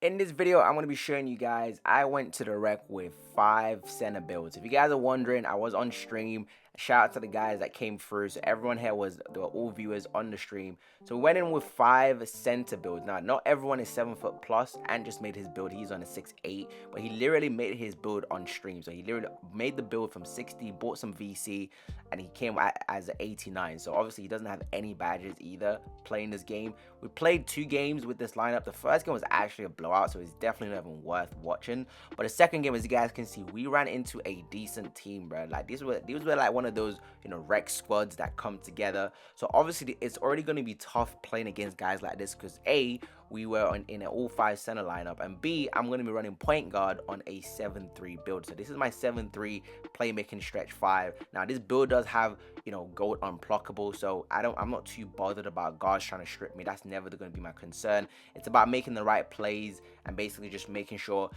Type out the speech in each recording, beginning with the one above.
In this video, I'm going to be showing you guys, I went to the rec with 5 center builds. If you guys are wondering, I was on stream. Shout out to the guys that came through. So everyone here they were all viewers on the stream. So we went in with 5 center builds. Now, not everyone is 7 foot plus and just made his build. He's on a 6'8", but he literally made his build on stream. So he literally made the build from 60, bought some VC, and he came as an 89. So obviously he doesn't have any badges either playing this game. We played 2 games with this lineup. The first game was actually a blowout, so it's definitely not even worth watching. But the second game, as you guys can see, we ran into a decent team, bro. Like these were like one of those, rec squads that come together. So obviously it's already going to be tough playing against guys like this because A, we were in an all 5 center lineup, and B, I'm going to be running point guard on a 7-3 build. So this is my 7-3 playmaking stretch 5. Now this build does have, gold unblockable, so I'm not too bothered about guards trying to strip me. That's never going to be my concern. It's about making the right plays and basically just making sure,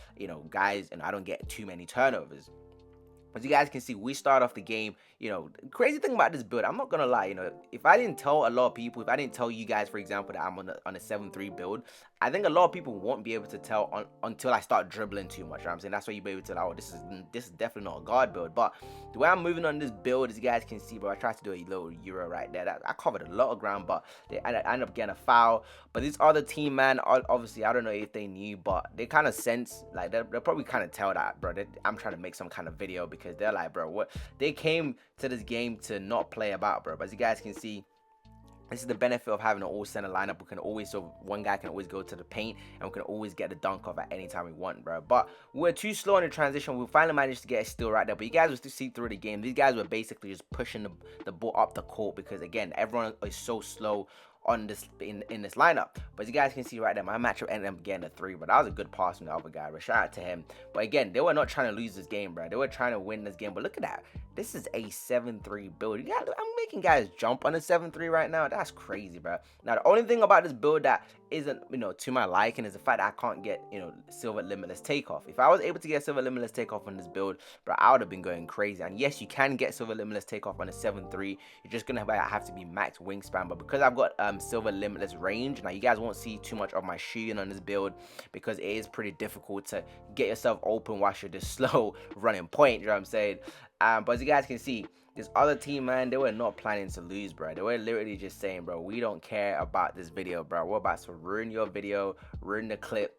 guys, and I don't get too many turnovers. As you guys can see, we start off the game. Crazy thing about this build, I'm not gonna lie, if I didn't tell a lot of people, if I didn't tell you guys, for example, that I'm on a 7-3 build, I think a lot of people won't be able to tell until I start dribbling too much. I'm saying that's why you'll be able to tell, oh, this is definitely not a guard build. But the way I'm moving on this build, as you guys can see, bro, I tried to do a little euro right there. I covered a lot of ground, but I ended up getting a foul. But this other team, man, obviously, I don't know if they knew, but they kind of sense, like, they'll probably kind of tell that, bro, I'm trying to make some kind of video, because they're like, bro, what? They came to this game to not play about, bro. But as you guys can see, this is the benefit of having an all center lineup. We can always, so one guy can always go to the paint, and we can always get the dunk off at any time we want, bro. But we're too slow in the transition. We finally managed to get a steal right there. But you guys will still see through the game, these guys were basically just pushing the ball up the court, because again, everyone is so slow on this in this lineup. But as you guys can see right there, my matchup ended up getting a 3, but that was a good pass from the other guy, but shout out to him. But again, they were not trying to lose this game, bro. They were trying to win this game. But look at that, this is a 7-3 build. I'm making guys jump on a 7-3 right now. That's crazy, bro. Now the only thing about this build that isn't to my liking is the fact that I can't get silver limitless takeoff. If I was able to get silver limitless takeoff on this build, bro, I would have been going crazy. And yes, you can get silver limitless takeoff on a 7-3. You're just gonna have to be max wingspan. But because I've got silver limitless range, now you guys won't see too much of my shooting on this build, because it is pretty difficult to get yourself open while you're just slow running point, you know what I'm saying? But as you guys can see, this other team, man, they were not planning to lose, bro. They were literally just saying, bro, we don't care about this video, bro. We're about to ruin your video, ruin the clip.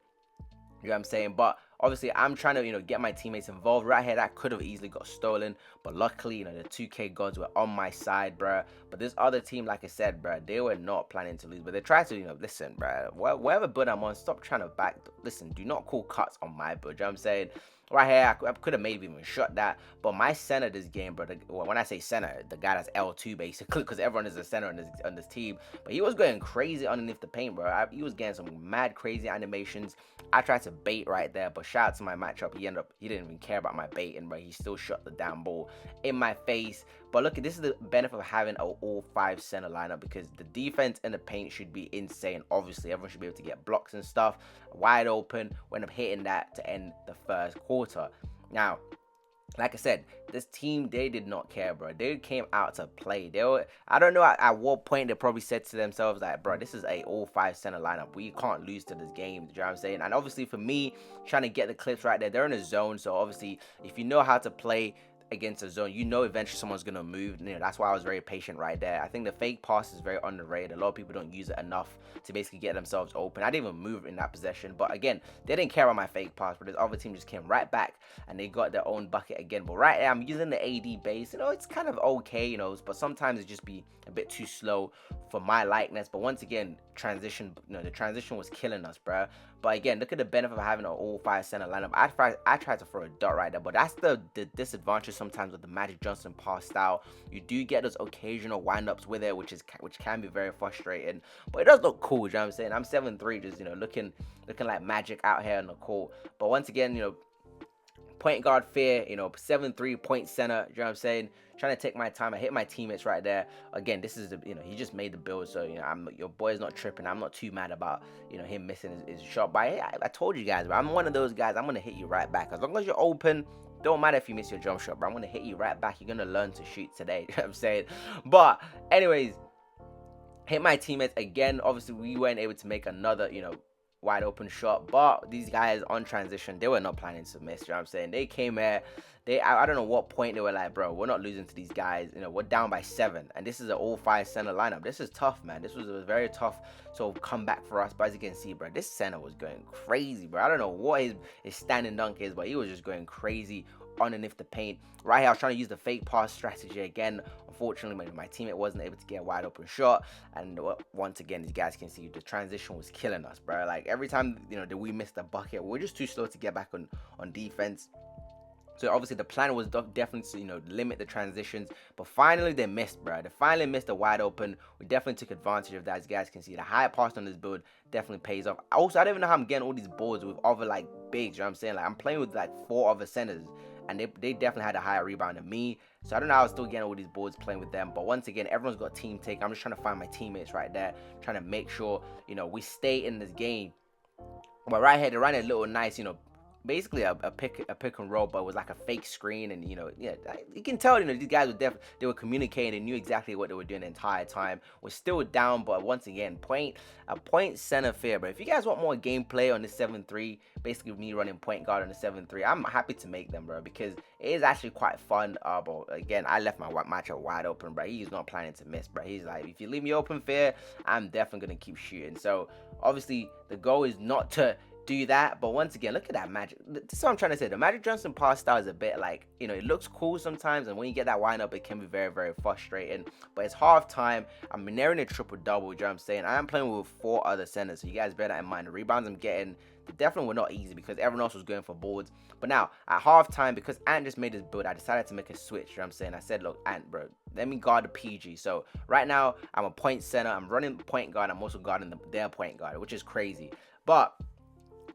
You know what I'm saying? But obviously, I'm trying to, get my teammates involved. Right here, that could have easily got stolen. But luckily, the 2K gods were on my side, bro. But this other team, like I said, bro, they were not planning to lose. But they tried to, listen, bro, whatever build I'm on, stop trying to back. Listen, do not call cuts on my build. You know what I'm saying? Right here, I could have maybe even shot that. But my center this game, bro, when I say center, the guy that's L2 basically, because everyone is a center on this team. But he was going crazy underneath the paint, bro. He was getting some mad crazy animations. I tried to bait right there, but shout out to my matchup. He didn't even care about my baiting, but he still shot the damn ball in my face. But look, this is the benefit of having an all 5 center lineup, because the defense and the paint should be insane. Obviously, everyone should be able to get blocks and stuff wide open. We end up hitting that to end the first quarter. Now, like I said, this team, they did not care, bro. They came out to play. I don't know at what point they probably said to themselves, like, bro, this is a all 5 center lineup. We can't lose to this game. You know what I'm saying? And obviously for me, trying to get the clips right there, they're in a zone. So obviously, if you know how to play against a zone, eventually someone's gonna move. That's why I was very patient right there. I think the fake pass is very underrated. A lot of people don't use it enough to basically get themselves open. I didn't even move in that possession, but again, they didn't care about my fake pass. But this other team just came right back and they got their own bucket again. But right there, I'm using the AD base. It's kind of okay, but sometimes it just be a bit too slow for my likeness. But once again, transition, the transition was killing us, bro. But again, look at the benefit of having an all 5 center lineup. I tried to throw a dot right there, but that's the disadvantage sometimes with the Magic Johnson pass style. You do get those occasional windups with it, which can be very frustrating. But it does look cool, you know what I'm saying? I'm 7'3", just looking like Magic out here on the court. But once again, point guard fear, 7'3" point center, you know what I'm saying? Trying to take my time. I hit my teammates right there. Again, this is he just made the build, so your boy's not tripping. I'm not too mad about him missing his shot. But I told you guys, bro, I'm one of those guys. I'm gonna hit you right back as long as you're open. Don't matter if you miss your jump shot, bro. I'm gonna hit you right back. You're gonna learn to shoot today. You know what I'm saying? But anyways, hit my teammates again. Obviously, we weren't able to make another wide open shot. But these guys on transition, they were not planning to miss. You know what I'm saying? They came here. I don't know what point they were like, bro, we're not losing to these guys. We're down by 7, and this is an all-5 center lineup. This is tough, man. This was a very tough sort of comeback for us. But as you can see, bro, this center was going crazy, bro. I don't know what his standing dunk is, but he was just going crazy underneath the paint. Right here, I was trying to use the fake pass strategy again. Unfortunately, my teammate wasn't able to get a wide open shot. And once again, you guys can see the transition was killing us, bro. Like every time, that we missed the bucket, we were just too slow to get back on defense. So obviously the plan was definitely to, limit the transitions. But finally they missed, bro. They finally missed a wide open. We definitely took advantage of that. As you guys can see, the high pass on this build definitely pays off. Also, I don't even know how I'm getting all these boards with other like bigs. You know what I'm saying? Like I'm playing with like 4 other centers, and they definitely had a higher rebound than me. So I don't know how I was still getting all these boards playing with them. But once again, everyone's got a team take. I'm just trying to find my teammates right there, trying to make sure, we stay in this game. But right here, they ran a little nice, basically a pick and roll, but it was like a fake screen. And you can tell, these guys were they were communicating. They knew exactly what they were doing the entire time. We're still down, but once again, a point center fair. But if you guys want more gameplay on the 7-3, basically me running point guard on the 7-3, I'm happy to make them, bro, because it is actually quite fun. But again, I left my matchup wide open, bro. He's not planning to miss, bro. He's like, if you leave me open fair, I'm definitely gonna keep shooting. So obviously the goal is not to do that, but once again, look at that magic. This is what I'm trying to say. The Magic Johnson pass style is a bit like, it looks cool sometimes, and when you get that wind up, it can be very, very frustrating. But it's half time. I'm nearing a triple double. You know what I'm saying? I am playing with 4 other centers, so you guys bear that in mind. The rebounds I'm getting, they definitely were not easy because everyone else was going for boards. But now at half time, because Ant just made his build, I decided to make a switch. You know what I'm saying? I said, look, Ant, bro, let me guard the PG. So right now I'm a point center. I'm running point guard. I'm also guarding their point guard, which is crazy. But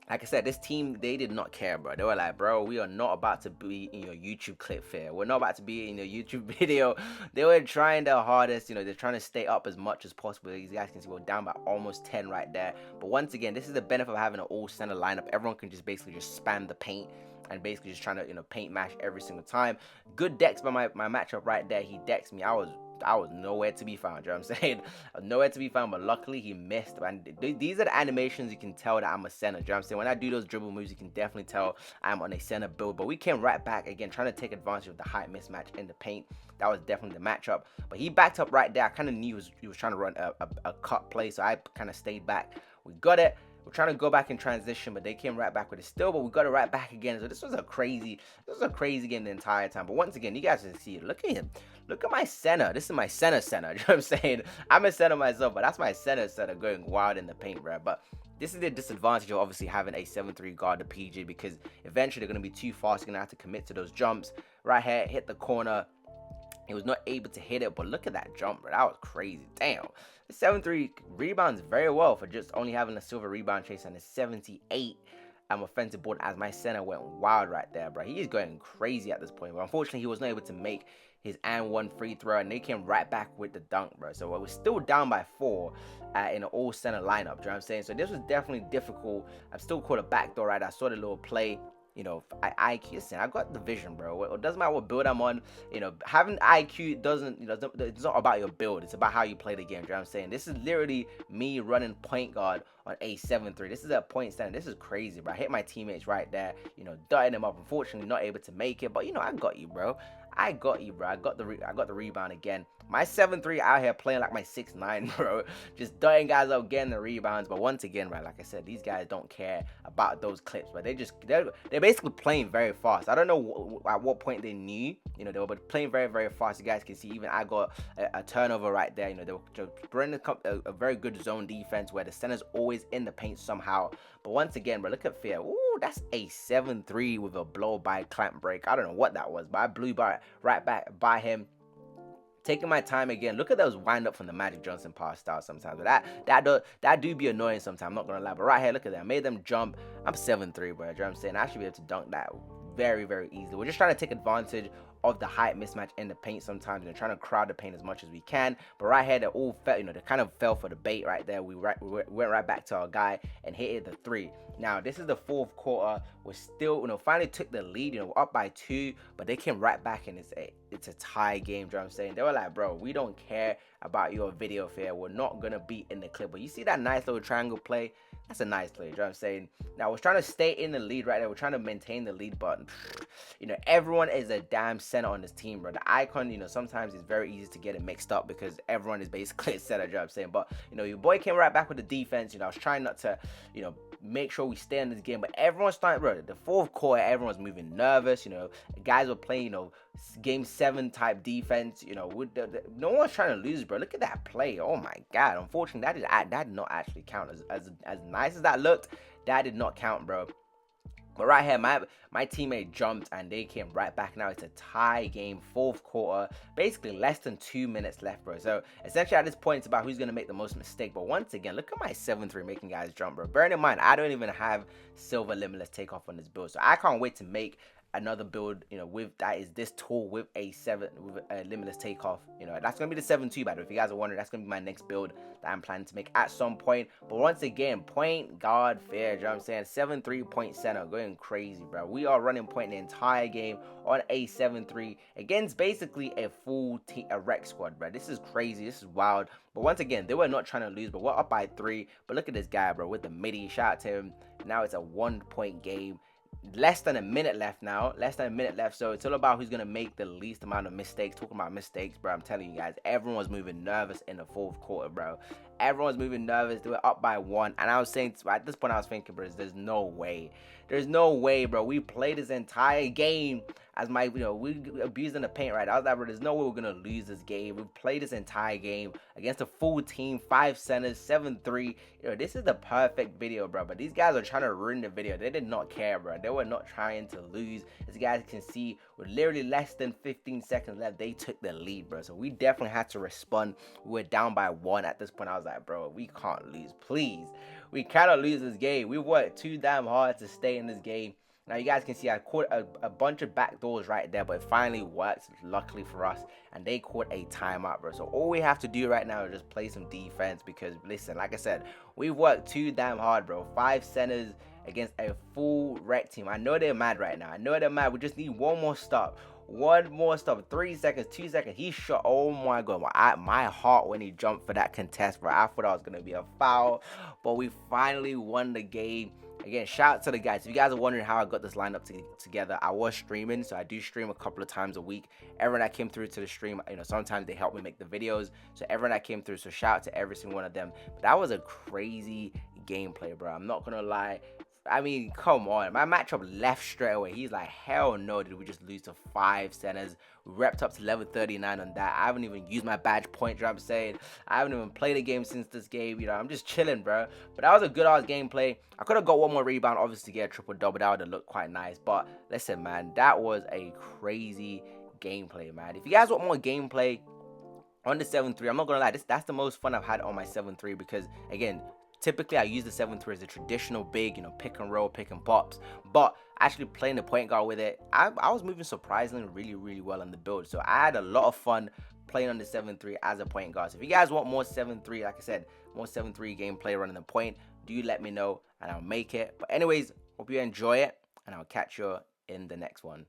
like I said, this team, they did not care, bro. They were like, bro, we are not about to be in your YouTube clip fair. We're not about to be in your YouTube video. They were trying their hardest. They're trying to stay up as much as possible. You guys can see we're down by almost 10 right there. But once again, this is the benefit of having an all-center lineup. Everyone can just basically just spam the paint and basically just trying to, paint mash every single time. Good decks by my matchup right there. He decks me. I was nowhere to be found. You know what I'm saying? I was nowhere to be found, but luckily he missed. And these are the animations you can tell that I'm a center. You know what I'm saying? When I do those dribble moves, you can definitely tell I'm on a center build. But we came right back again, trying to take advantage of the height mismatch in the paint. That was definitely the matchup. But he backed up right there. I kind of knew he was trying to run a cut play, so I kind of stayed back. We got it. We're trying to go back in transition, but they came right back with it still, but we got it right back again. So this was a crazy game the entire time. But once again, you guys can see it. Look at him. Look at my center. This is my center. You know what I'm saying? I'm a center myself, but that's my center going wild in the paint, bro. But this is the disadvantage of obviously having a 7-3 guard the PG, because eventually they're going to be too fast. You're going to have to commit to those jumps. Right here, hit the corner. He was not able to hit it, but look at that jump, bro. That was crazy. Damn. The 7-3 rebounds very well for just only having a silver rebound chase and a 78 offensive board, as my center went wild right there, bro. He is going crazy at this point, but unfortunately he was not able to make his and 1 free throw, and they came right back with the dunk, bro. So we're still down by 4 in an all center lineup. You know what I'm saying? So this was definitely difficult. I'm still caught a backdoor, right? I saw the little play. IQ, listen, I got the vision, bro. It doesn't matter what build I'm on. Having IQ doesn't, it's not about your build. It's about how you play the game. You know what I'm saying? This is literally me running point guard on a 7-3. This is a point center. This is crazy, bro. I hit my teammates right there, dotting them up. Unfortunately, not able to make it, but I got you, bro. I got you, bro. I got the rebound again. My 7-3 out here playing like my 6'9", bro. Just dotting guys out, getting the rebounds. But once again, right, like I said, these guys don't care about those clips, but they're basically playing very fast. I don't know at what point they knew, they were playing very, very fast. You guys can see even I got a turnover right there. They were just running a very good zone defense where the center's always in the paint somehow. But once again, bro, look at Fear. Ooh, that's a 7-3 with a blow by clamp break. I don't know what that was, but I blew right back by him. Taking my time again. Look at those wind up from the Magic Johnson pass style sometimes. But that do be annoying sometimes. I'm not gonna lie. But right here, look at that. I made them jump. I'm 7-3, bro. You know what I'm saying? I should be able to dunk that very, very easily. We're just trying to take advantage of the height mismatch in the paint sometimes, and trying to crowd the paint as much as we can. But right here, they all fell, they kind of fell for the bait right there. We went right back to our guy and hit the 3. Now, this is the 4th quarter. We're still, finally took the lead, we're up by 2, but they came right back, and it's a tie game, you know what I'm saying? They were like, bro, we don't care about your video fair. We're not gonna be in the clip. But you see that nice little triangle play? That's a nice play. You know what I'm saying? Now we're trying to stay in the lead right there. We're trying to maintain the lead, but everyone is a damn center on this team, bro. The icon, sometimes it's very easy to get it mixed up because everyone is basically a center. You know what I'm saying? But your boy came right back with the defense. I was trying not to, make sure we stay in this game, but everyone's starting, bro. The fourth quarter, everyone's moving nervous. Guys were playing, game 7 type defense. No one's trying to lose, bro. Look at that play. Oh my god. Unfortunately, that did not actually count. As nice as that looked, that did not count, bro. But right here, my teammate jumped and they came right back. Now it's a tie game, fourth quarter, basically less than 2 minutes left, bro. So essentially at this point, it's about who's going to make the most mistake. But once again, look at my 7-3 making guys jump, bro. Bearing in mind, I don't even have silver limitless takeoff on this build. So I can't wait to make another build, with that is this tall with a limitless takeoff. That's gonna be the 7-2, by the way. If you guys are wondering, that's gonna be my next build that I'm planning to make at some point. But once again, point guard fair. You know what I'm saying? 7-3 point center, going crazy, bro. We are running point the entire game on a 7-3 against basically a full a rec squad, bro. This is crazy. This is wild. But once again, they were not trying to lose, but we're up by 3. But look at this guy, bro, with the midi. Shout out to him. Now it's a 1-point game. Less than a minute left now. So it's all about who's going to make the least amount of mistakes. Talking about mistakes, bro, I'm telling you guys, everyone's moving nervous in the fourth quarter, bro. Everyone's moving nervous. They were up by 1. And I was saying, at this point, I was thinking, bro, there's no way. There's no way, bro. We played this entire game as we abusing the paint, right? I was like, bro, there's no way we're going to lose this game. We played this entire game against a full team, 5 centers, 7-3. This is the perfect video, bro. But these guys are trying to ruin the video. They did not care, bro. They were not trying to lose. As you guys can see, with literally less than 15 seconds left, they took the lead, bro. So we definitely had to respond. We were down by 1 at this point. I was like, bro, we can't lose, please. We cannot lose this game. We worked too damn hard to stay in this game. Now you guys can see I caught a bunch of back doors right there, but it finally worked, luckily for us, and they caught a timeout, bro. So all we have to do right now is just play some defense because, listen, like I said, we've worked too damn hard, bro. 5 centers against a full rec team. I know they're mad right now. I know they're mad. We just need one more stop. 3 seconds, 2 seconds. He shot. Oh my god, my heart when he jumped for that contest, bro. I thought that was gonna be a foul, but we finally won the game. Again, shout out to the guys. If you guys are wondering how I got this lineup together, I was streaming, so I do stream a couple of times a week. Everyone that came through to the stream, sometimes they help me make the videos. So everyone that came through, so shout out to every single one of them. But that was a crazy gameplay, bro. I'm not gonna lie. I mean, come on. My matchup left straight away. He's like, hell no, did we just lose to 5 centers? We repped up to level 39 on that. I haven't even used my badge point, you know what I'm saying? I haven't even played a game since this game. I'm just chilling, bro. But that was a good ass gameplay. I could have got one more rebound, obviously, to get a triple-double. That would have looked quite nice. But listen, man, that was a crazy gameplay, man. If you guys want more gameplay on the 7-3, I'm not going to lie. That's the most fun I've had on my 7-3 because, again, typically, I use the 7-3 as a traditional big, pick and roll, pick and pops. But actually playing the point guard with it, I was moving surprisingly really, really well on the build. So I had a lot of fun playing on the 7-3 as a point guard. So if you guys want more 7-3, like I said, more 7-3 gameplay running the point, do let me know and I'll make it. But anyways, hope you enjoy it and I'll catch you in the next one.